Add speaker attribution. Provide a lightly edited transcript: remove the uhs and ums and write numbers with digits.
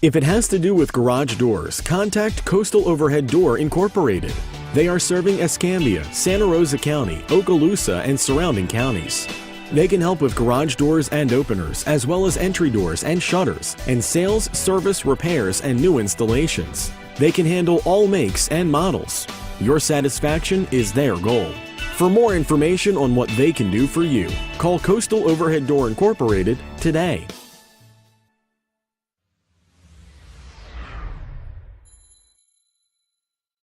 Speaker 1: If it has to do with garage doors, contact Coastal Overhead Door Incorporated. They are serving Escambia, Santa Rosa County, Okaloosa, and surrounding counties. They can help with garage doors and openers, as well as entry doors and shutters, and sales, service, repairs, and new installations. They can handle all makes and models. Your satisfaction is their goal. For more information on what they can do for you, call Coastal Overhead Door Incorporated today.